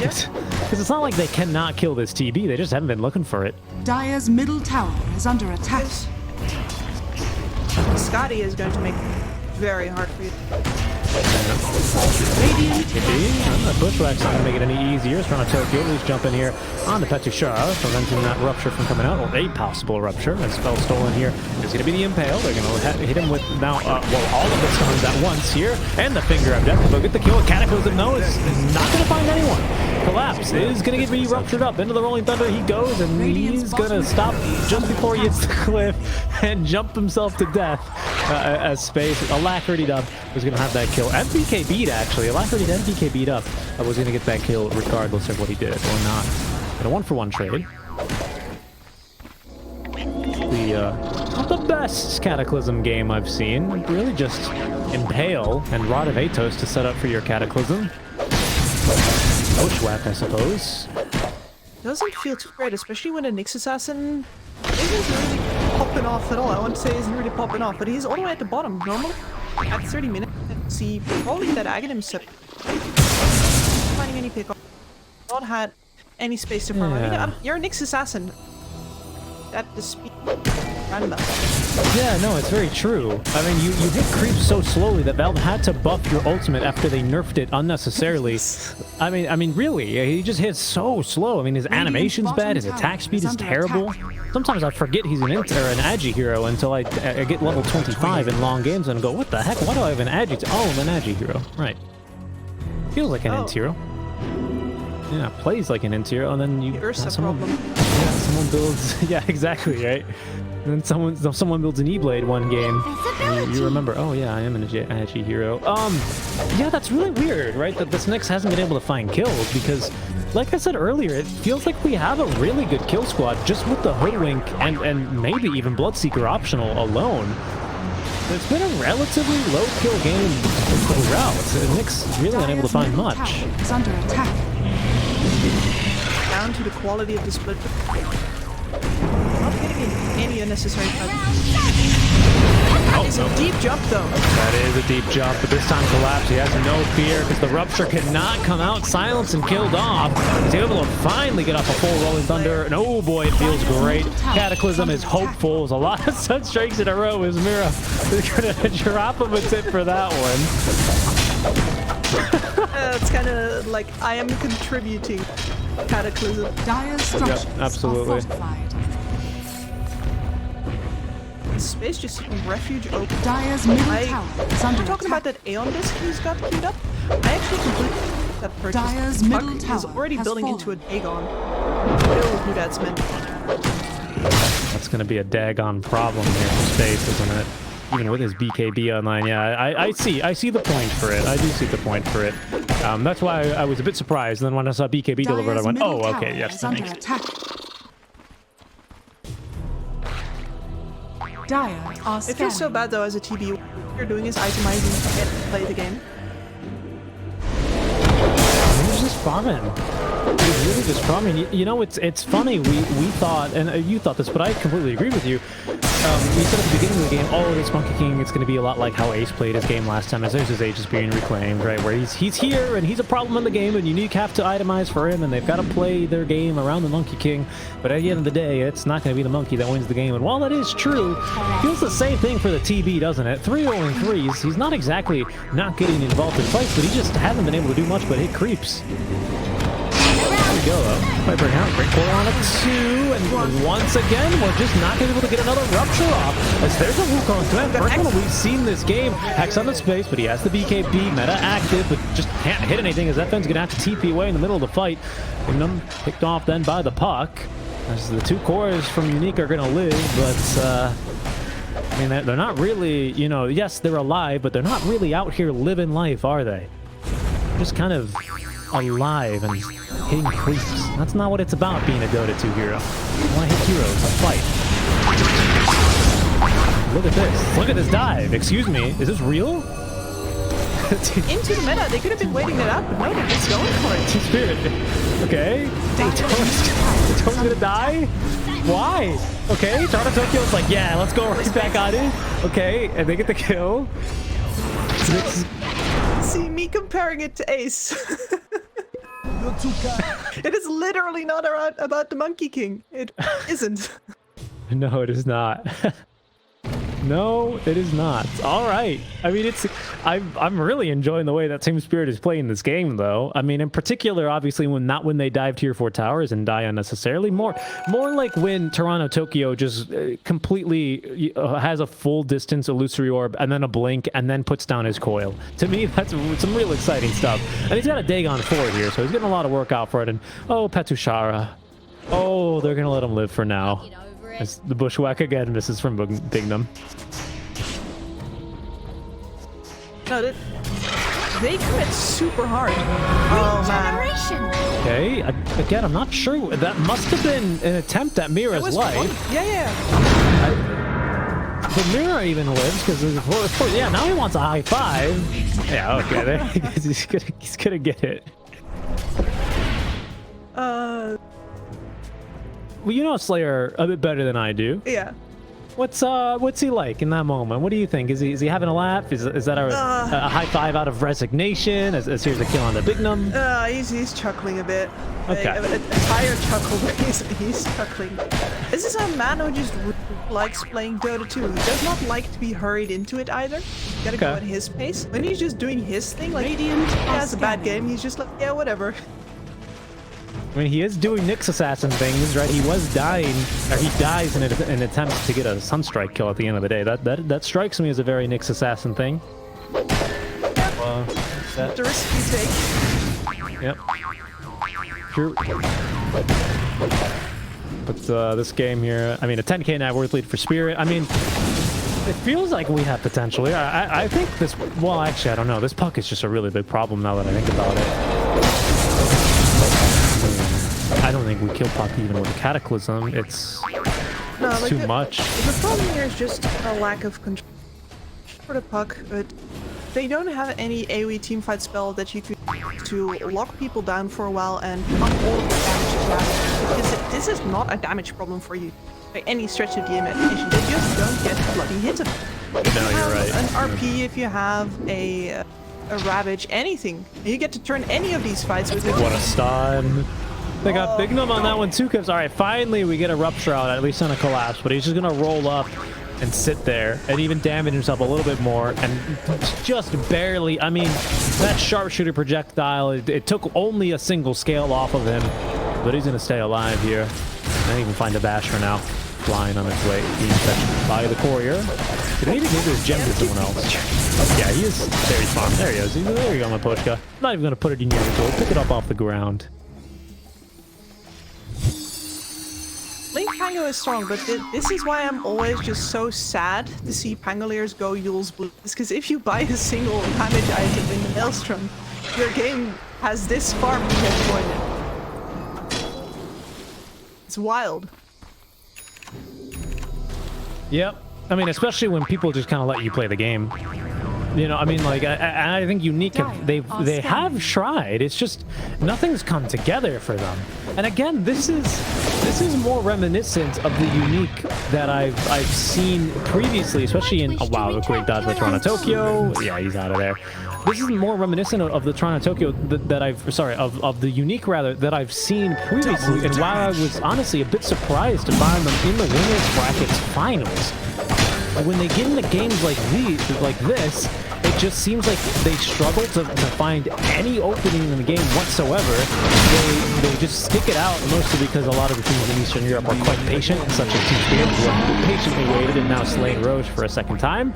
B: Yes.
A: Because it's not like they cannot kill this TB. They just haven't been looking for it.
F: Dire's middle tower is under attack.
B: Scotty is going to make it very hard for you.
A: The Bushwhack's not going to make it any easier. It's trying to Tokyo. At least jump in here on the Petushara, preventing that rupture from coming out. Or a possible rupture. And spell stolen here is going to be the Impale. They're going to hit him with now, well, all of the stuns at once here. And the Finger of Death. They'll get the kill. Cataclysm, though, is not going to find anyone. Collapse is going to get me ruptured up. Into the Rolling Thunder he goes, and he's going to stop just before he hits the cliff and jump himself to death as space. Alacrity Dub was going to have that kill. MPK beat, actually. Alacrity and MPK beat up. I was going to get that kill regardless of what he did or not. And a 1-for-1 trade. Not the best Cataclysm game I've seen. Really just Impale and Rod of Atos to set up for your Cataclysm. Bushwhack, I suppose.
B: Doesn't feel too great, especially when a Nyx Assassin isn't really popping off at all. I want to say isn't really popping off, but he's all the way at the bottom. Normally, at 30 minutes, see probably that Aghanim set. Finding any pick-up. Not had any space to farm.
A: Yeah.
B: I mean, you're a Nyx Assassin. At the speed. Random.
A: Yeah, no, it's very true. I mean, you hit creep so slowly that Valve had to buff your ultimate after they nerfed it unnecessarily. I mean, really, he just hits so slow. I mean, his animation's bad, his attack speed is terrible. Sometimes I forget he's an Agi hero until I get level 25 in long games and go, what the heck? Why do I have an Agi? Oh, I'm an Agi hero. Right. Feels like an int hero. Yeah, plays like an int hero, and then you someone builds. Yeah, exactly, right. And then someone builds an E-Blade one game. You remember, oh yeah, I am an Agi hero. Yeah, that's really weird, right? That this Nyx hasn't been able to find kills because, like I said earlier, it feels like we have a really good kill squad just with the Hoodwink and maybe even Bloodseeker optional alone. It's been a relatively low kill game throughout. Nyx really unable to find much.
F: It's under attack.
B: Down to the quality of the split. Not getting in any unnecessary trouble. That is a deep jump, though.
A: That is a deep jump, but this time Collapse, he has no fear because the Rupture cannot come out silenced and killed off. He's able to finally get off a full Rolling Thunder, and oh boy, it feels great. Cataclysm is hopeful. There's a lot of sun strikes in a row. Is Mira is going to drop him a tip for that one.
B: It's kind of like I am contributing. Cataclysm.
F: Dire's structures
A: absolutely.
F: are fortified.
B: Space just seeking refuge open.
F: Dire's middle tower is under
B: talking
F: attack.
B: about that Aeon disc he's got queued up. I actually completely that purchase.
F: Dire's middle
B: Puck
F: tower
B: is already
F: has
B: building
F: fallen.
B: into a Dagon. Know who that's meant.
A: That's going to be a daggone problem here for Space, isn't it? Even with his BKB online, yeah, I see the point for it. I do see the point for it. That's why I was a bit surprised. And then when I saw BKB delivered, I went, oh, okay, yes, that makes sense.
F: Dire are
B: It feels so bad though as a TB. What you're doing is itemizing to get to play the game.
A: He's just farming. He's really just farming. You know, it's funny. We thought, and you thought this, but I completely agree with you. We said at the beginning of the game, oh, this Monkey King, it's going to be a lot like how Ace played his game last time, as there's his Ace is being reclaimed, right? Where he's here, and he's a problem in the game, and you have to itemize for him, and they've got to play their game around the Monkey King. But at the end of the day, it's not going to be the Monkey that wins the game. And while that is true, it feels the same thing for the TB, doesn't it? 3-0 3s. He's not exactly not getting involved in fights, but he just hasn't been able to do much but hit creeps. There we go, though. Viper count, great pull on a 2, and once again, we're just not going to be able to get another Rupture off, as there's a Wukong threat. First one we've seen this game. Hex on the space, but he has the BKB, meta active, but just can't hit anything, as FN's going to have to TP away in the middle of the fight. And them picked off then by the puck, as the 2 cores from Unique are going to live, but I mean, they're not really, you know, yes, they're alive, but they're not really out here living life, are they? Just kind of alive and hitting creeps. That's not what it's about being a Dota 2 hero. You want to hit heroes and fight. Look at this. Look at this dive. Excuse me. Is this real?
B: Into the meta. They could have been waiting it out, but no, they're just going for it.
A: TSpirit. Okay. Yatoro's gonna die? Why? Okay. Tokyo's like, yeah, let's go right back on it. Okay. And they get the kill.
B: See, me comparing it to Ace. It is literally not about the Monkey King. It isn't.
A: No, it is not. No, it is not. All right. I mean, I'm really enjoying the way that TSpirit is playing this game, though. I mean, in particular, obviously, not when they dive tier 4 towers and die unnecessarily. More like when Tokyo just completely has a full distance illusory orb and then a blink and then puts down his coil. To me, that's some real exciting stuff. And he's got a Dagon 4 here, so he's getting a lot of work out for it. And oh, Petushara. Oh, they're gonna let him live for now. It's the bushwhack again. This is from Bignum.
B: No, they commit super hard. Oh man.
A: Okay, again, I'm not sure. That must have been an attempt at Mira's life.
B: Yeah.
A: But Mira even lives because yeah. Now he wants a high five. Yeah, okay. There he's gonna get it. Well, you know Slayer a bit better than I do.
B: Yeah.
A: What's he like in that moment? What do you think? Is he having a laugh? Is that a high five out of resignation? As here's a kill on the Bignum?
B: He's chuckling a bit.
A: Okay.
B: A tired chuckle, but he's chuckling. This is a man who just really likes playing Dota 2. He does not like to be hurried into it either. You gotta go at his pace. When he's just doing his thing, like he has a bad game, he's just like, yeah, whatever.
A: I mean, he is doing Nyx assassin things, right? He was dying, or he dies in an attempt to get a Sunstrike kill at the end of the day. That strikes me as a very Nyx assassin thing.
B: The risk you take.
A: Yep. Sure. But this game here, I mean, a 10k net worth lead for Spirit. I mean, it feels like we have potential here. I think this, well, actually, I don't know. This puck is just a really big problem now that I think about it. I don't think we kill puck even with a Cataclysm. It's too much.
B: The problem here is just a lack of control for the puck, but they don't have any AoE teamfight spell that you could to lock people down for a while and pump all of the damage to that. Because this is not a damage problem for you by any stretch of the imagination. They just don't get bloody hit.
A: No, you're right.
B: An RP, if you have a Ravage, anything, you get to turn any of these fights with it.
A: What a stun. They got Bignum on that one too, because all right, finally we get a Rupture out, at least on a collapse, but he's just gonna roll up and sit there and even damage himself a little bit more, and just barely. I mean, that sharpshooter projectile, it took only a single scale off of him, but he's gonna stay alive here. Can't even find a bash for now. Flying on his way, being fetched by the courier. Did he even give his gem to someone else? Yeah, he is. There he's fine. There he is. There you go, my Pushka. Not even gonna put it in your goal. Pick it up off the ground.
B: Link Pango is strong, but this is why I'm always just so sad to see Pangoliers go Yule's Blue. It's because if you buy a single damage item in the Maelstrom, your game has this far pointed. It's wild.
A: Yep. I mean, especially when people just kind of let you play the game. You know, I mean, like, I think Unique, they have tried. It's just nothing's come together for them. And again, this is more reminiscent of the Unique that I've seen previously, especially in, oh wow, the great dodge by Toronto Tokyo. Yeah, he's out of there. This is more reminiscent of the Toronto Tokyo that of the Unique rather that I've seen previously. And while I was honestly a bit surprised to find them in the winners brackets finals, when they get into games like this, it just seems like they struggle to find any opening in the game whatsoever. They just stick it out, mostly because a lot of the teams in Eastern Europe are quite patient, such as TSpirit, who have patiently waited and now slain Roche for a second time.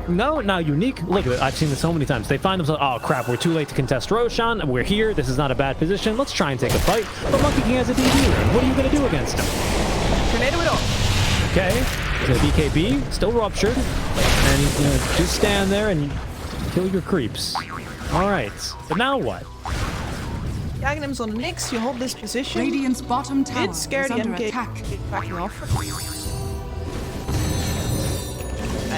A: No, now Unique, look at it, I've seen this so many times. They find themselves, oh crap, we're too late to contest Roshan, we're here, this is not a bad position, let's try and take a fight. But Monkey King has a DD, what are you going to do against him?
B: Tornado it off.
A: Okay, The BKB still ruptured, and he's gonna just stand there and kill your creeps. All right, but now what?
B: Agnum's on the Nyx, you hold this position.
F: Radiant's bottom tower
B: Did scare
F: is
B: the
F: under
B: MK
F: attack.
B: backing off.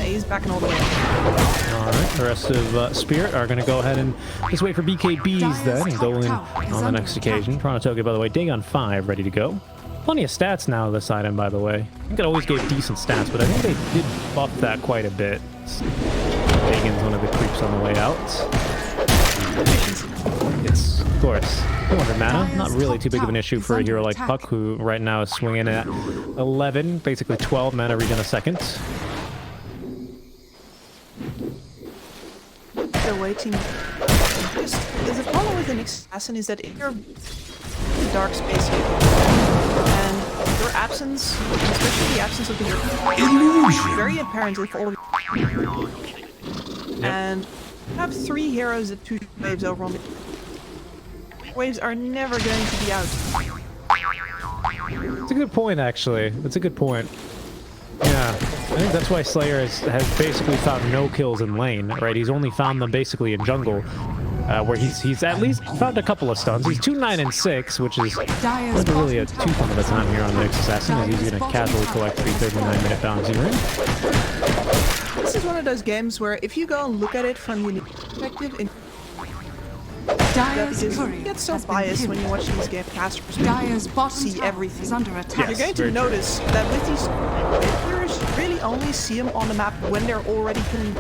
B: He's backing all the way up.
A: All right, the rest of Spirit are going to go ahead and just wait for BKBs then and go in on the next occasion. Chronotoga, by the way, Dagon 5 ready to go. Plenty of stats now this item, by the way. I think it always gave decent stats, but I think they did buff that quite a bit. Dagon's one of the creeps on the way out. It's, of course, 200 mana. Not really too big of an issue for a hero like Puck, who right now is swinging at 11, basically 12 mana regen a second.
B: They're waiting. There's a problem with an assassin is that if you're in the dark space and your absence, especially the absence of the hero, is very apparent with all of you. And you have 3 heroes at 2 waves over on the waves are never going to be out.
A: It's a good point, actually. That's a good point. Yeah, I think that's why Slayer has basically found no kills in lane, right? He's only found them basically in jungle, where he's at least found a couple of stuns. He's 2, 9, and 6, which is not really a too fun of a time here on the Nyx Assassin, as he's going to casually collect 3 39-minute bounty ring.
B: This is one of those games where if you go and look at it from a unique perspective,
F: Dire's
B: you
F: courier
B: get so
F: has been
B: biased
F: killed.
B: when you're watching this game caster
F: Dire's
B: perspective.
F: bottom
B: See
F: tower
B: everything.
F: is under attack.
B: You're going to
A: very true.
B: notice that with these players, you really only see them on the map when they're already killing.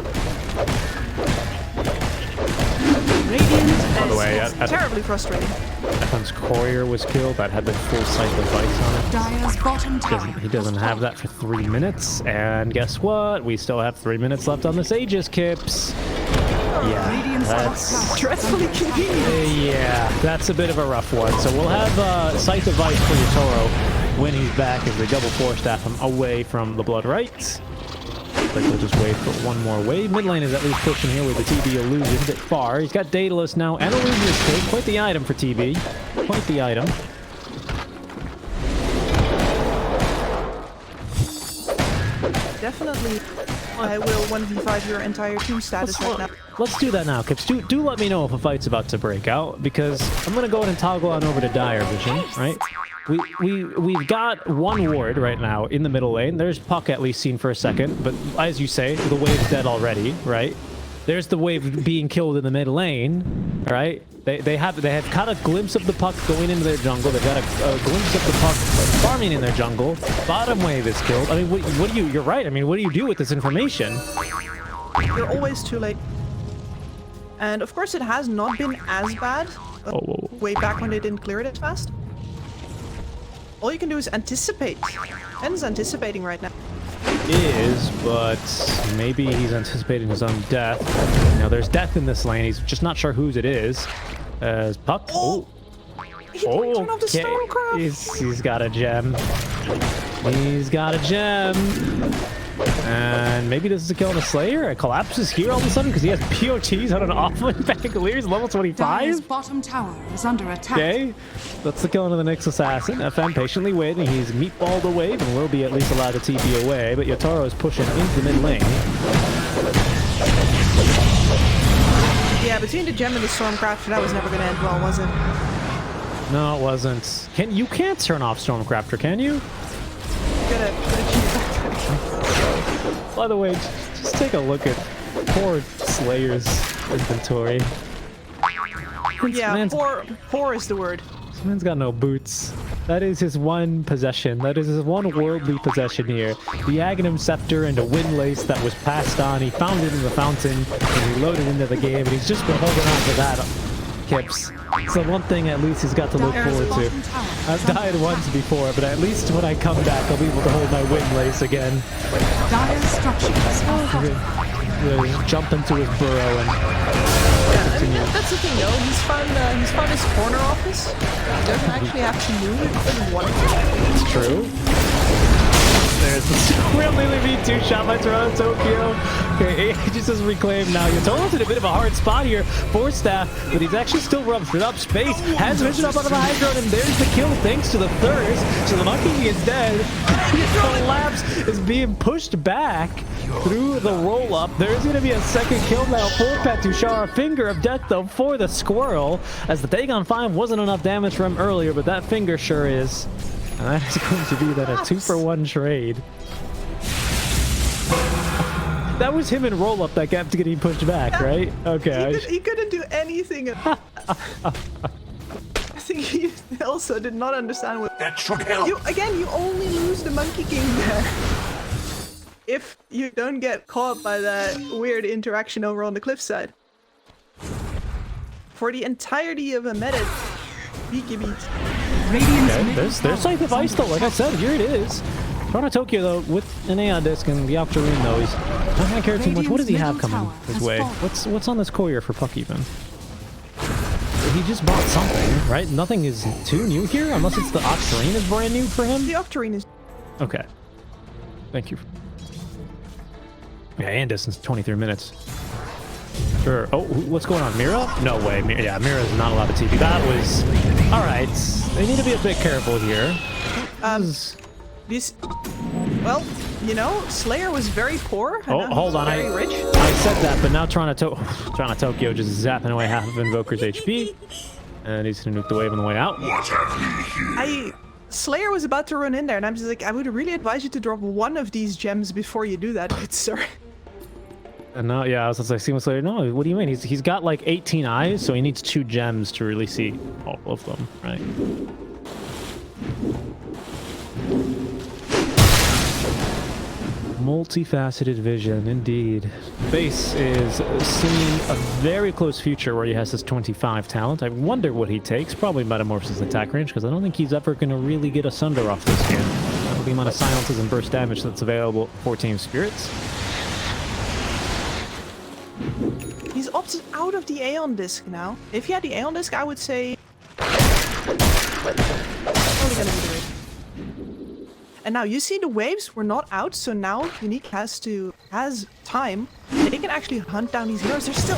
B: Radiant,
A: By the way,
B: it's terribly frustrating.
A: FM's courier was killed. That had the full cycle of ice on it.
F: Dire's bottom tower.
A: He doesn't have that for 3 minutes, and guess what? We still have 3 minutes left on this Aegis, Kips. Yeah,
F: Radiant's
A: that's...
F: top tower
B: Dreadfully
F: is under attack.
B: convenient.
A: Yeah, that's a bit of a rough one. So we'll have Scythe of Ice for Yatoro when he's back as they double 4-staff him away from the Blood Rites. Like we'll just wait for one more wave. Mid lane is at least pushing here with the TB Illusion a bit far. He's got Daedalus now and Illusion Escape. Quite the item for TB. Quite the item.
B: Definitely, I will 1v5 your entire team status right now.
A: Let's do that now, Kips. Do let me know if a fight's about to break out, because I'm gonna go ahead and toggle on over to Dire Vision, right? We've got one ward right now in the middle lane. There's Puck at least seen for a second, but as you say, the wave's dead already, right? There's the wave being killed in the mid lane, right? They have caught a glimpse of the Puck going into their jungle. They've got a glimpse of the Puck farming in their jungle. Bottom wave is killed. I mean, what do you? You're right. I mean, what do you do with this information?
B: You're always too late. And of course, it has not been as bad
A: Whoa.
B: way back when they didn't clear it as fast. All you can do is anticipate. Ken's anticipating right now.
A: Is, but maybe he's anticipating his own death. Now, there's death in this lane. He's just not sure whose it is. Puck.
B: Oh! He didn't turn off the
A: Okay.
B: Stormcraft!
A: He's got a gem. He's got a gem. And maybe this is a kill on a Slayer. It collapses here all of a sudden because he has POTs on an offlane Pangoliers level
F: Dire's
A: 25.
F: bottom tower is under attack.
A: Okay, that's the kill into the Nyx Assassin. FM patiently waiting. He's meatballed the wave and will be at least allowed to TP away, but Yatoro is pushing into the mid lane.
B: Yeah, between the gem and the Stormcraft, that was never going to end well, was it?
A: No, it wasn't. You can't turn off Stormcrafter, can you?
B: Gotta cheat back.
A: By the way, just take a look at poor Slayer's inventory.
B: Yeah,
A: man's-
B: poor is the word.
A: This man's got no boots. That is his one possession. That is his one worldly possession here. The Aghanim Scepter and a Windlace that was passed on. He found it in the fountain and he loaded into the game, and he's just been holding on to that, Kips. So one thing at least he's got to look
F: Dire's
A: forward to.
F: bottom tower is
A: I've
F: under
A: died
F: attack.
A: once before, but at least when I come back, I'll be able to hold my Windlace again.
F: Dire's structures are fortified.
A: Jump into his burrow and continue.
B: That's the thing, though. He's found his corner office. He doesn't actually have to move in one.
A: It's true. There's the real Lily V2 shot by Toronto Tokyo. Okay, Aegis is reclaimed now. Yatoro's in a bit of a hard spot here for Staff, but he's actually still ruptured up space. Has vision up onto the high ground, and there's the kill thanks to the thirst. So the monkey is dead. Collapse is being pushed back through the roll up. There's going to be a second kill now for Patushar. Finger of death though for the squirrel, as the Dagon 5 wasn't enough damage for him earlier, but that finger sure is. And that is going to be that a 2-for-1 trade. That was him in roll up that kept getting pushed back, right? Okay.
B: He couldn't do anything. I think he also did not understand what.
C: That should help.
B: You only lose the Monkey King there if you don't get caught by that weird interaction over on the cliffside. For the entirety of a meta, BKB.
A: Okay, there's Scythe of Ice though. Like I said, here it is. Toronto Tokyo though, with an Aeon Disc and the Octarine though, he's not gonna care too much. What does he have coming his way? What's on this courier for Puck even? He just bought something, right? Nothing is too new here, unless it's the Octarine is brand new for him.
B: The Octarine is.
A: Okay. Thank you. Yeah, and distance 23 minutes. Sure. Oh, what's going on? Mira? No way. Yeah, Mira's not allowed to TP. That was... Alright. They need to be a bit careful here.
B: Well, you know, Slayer was very poor.
A: Oh, hold on.
B: Very rich.
A: I said that, but now Toronto Tokyo just zapping away half of Invoker's HP. And he's going to nuke the wave on the way out.
B: Slayer was about to run in there, and I'm just like, I would really advise you to drop one of these gems before you do that, good sir.
A: And now, yeah, I was like, Seamus Slayer, no, what do you mean? He's got like 18 eyes, so he needs 2 gems to really see all of them, right? Multifaceted vision, indeed. Base is seeing a very close future where he has his 25 talent. I wonder what he takes. Probably Metamorphosis attack range, because I don't think he's ever going to really get a Sunder off this game. The amount of silences and burst damage that's available for TSpirit.
B: He's opted out of the Aeon Disc now. If he had the Aeon Disc, I would say... Probably gonna be the raid. And now you see the waves were not out, so now Unique has time. They can actually hunt down these heroes. They're still...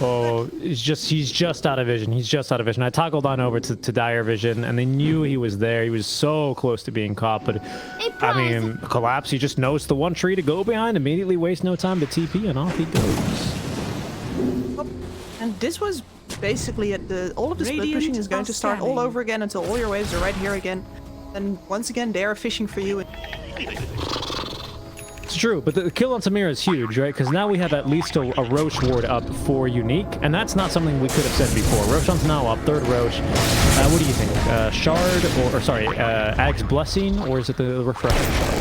A: Oh, he's just out of vision. He's just out of vision. I toggled on over to dire vision, and they knew he was there. He was so close to being caught, but I mean, Collapse, he just knows the one tree to go behind, immediately wastes no time to TP, and off he goes.
B: And this was basically all of the split pushing is going to start all over again until all your waves are right here again. And once again, they are fishing for you.
A: It's true, but the kill on Samira is huge, right? Because now we have at least a Roche ward up for Unique, and that's not something we could have said before. Roshan's now up, 3rd Roche. What do you think? Shard, or sorry, Ag's Blessing, or is it the Refresher Shard?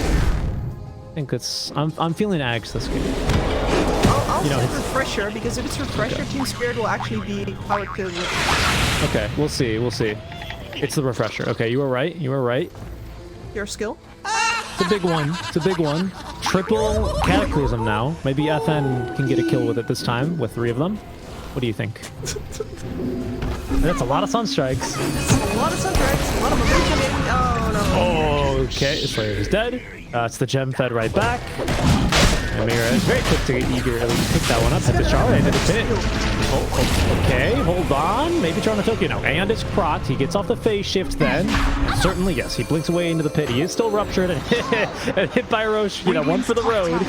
A: I think it's... I'm feeling Ag's this game.
B: I'll say Refresher, because if it's Refresher, TSpirit will actually be powered to...
A: Okay, we'll see, we'll see. It's the Refresher. Okay, you were right. You were right.
B: Your skill?
A: It's a big one. It's a big one. Triple Cataclysm now. Maybe FN can get a kill with it this time, with 3 of them. What do you think? That's a lot of Sunstrikes.
B: A lot of Sunstrikes. A lot of momentum. Oh, no.
A: Oh, okay. Slayer is dead. It's the gem fed right back. And Mira is very quick to eagerly pick that one up. Head to Charlotte into the pit. Oh, okay, hold on. Maybe Toronto Tokyo. No, Aeon Disc proc. He gets off the phase shift then. And certainly, yes, he blinks away into the pit. He is still ruptured and hit by Roche. You know, one for the road.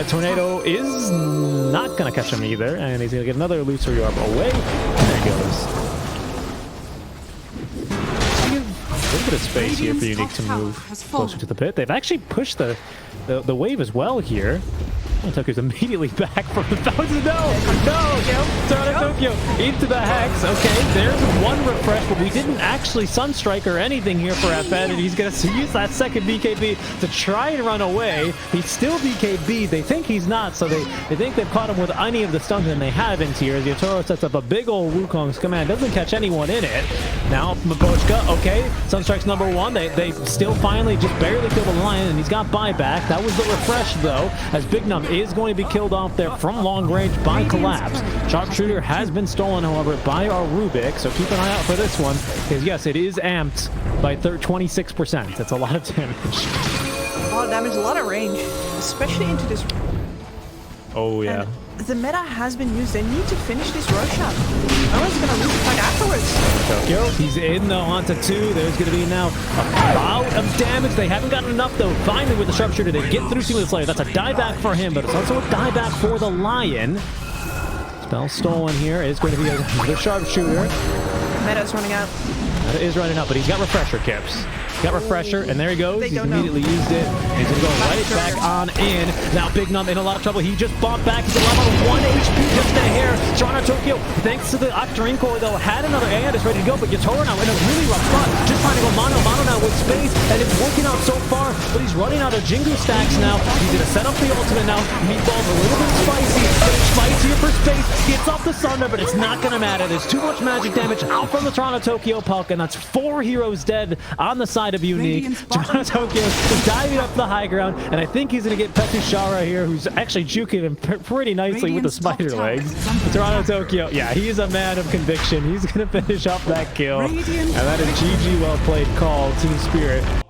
A: Tornado is not going to catch him either. And he's going to get another illusory orb away. There he goes. A little bit of space here for Unique to move closer to the pit. They've actually pushed the wave as well here. Tokyo's immediately back from the fountain. No! Toronto Tokyo into the Hex. Okay, there's one refresh, but we didn't actually Sunstrike or anything here for FN, and he's going to use that second BKB to try and run away. He's still BKB. They think he's not, so they think they've caught him with any of the stuns, and they have in here. Yatoro sets up a big old Wukong's command. Doesn't catch anyone in it. Now, Mapochka, okay, Sunstrike's number 1. They still finally just barely kill the Lion, and he's got buyback. That was the refresh, though, as Big Num is going to be killed off there from long range by Collapse. Sharpshooter has been stolen, however, by our Rubik, so keep an eye out for this one, because yes, it is amped by 26%. That's a lot of damage.
B: A lot of damage, a lot of range, especially into this.
A: Oh, yeah.
B: And the meta has been used. They need to finish this Roshan. Otherwise, they're gonna lose the fight afterwards.
A: Tokyo, he's in though onto 2. There's going to be now a bout of damage. They haven't gotten enough though. Finally with the sharpshooter, they get through Seamless Slayer. That's a dieback for him, but it's also a dieback for the Lion. Spell stolen here is going to be the sharpshooter.
B: Meta's running out.
A: Meta is running out, but he's got refresher Kips. Got refresher, and there he goes.
B: They
A: He's
B: don't know.
A: immediately used it. He's gonna go right back on in. Now Big Num in a lot of trouble. He just bumped back. He's alive on 1 HP, just a hair. Toronto Tokyo, thanks to the Octarine Core, though, had another and is ready to go. But Yatoro now in a really rough spot. Just trying to go mono now with space, and it's working out so far. But he's running out of Jingu stacks now. He's gonna set up the ultimate now. Meatball's a little bit spicy, but it's spicier for space. Gets off the Sunder, but it's not gonna matter. There's too much magic damage out from the Toronto Tokyo Puck, and that's 4 heroes dead on the side of Unique. Toronto Tokyo is diving up the high ground, and I think he's going to get Petushara here, who's actually juking him pretty nicely with the spider legs. Toronto Tokyo, yeah, he is a man of conviction. He's going to finish off that kill, and that is GG well played call, TSpirit.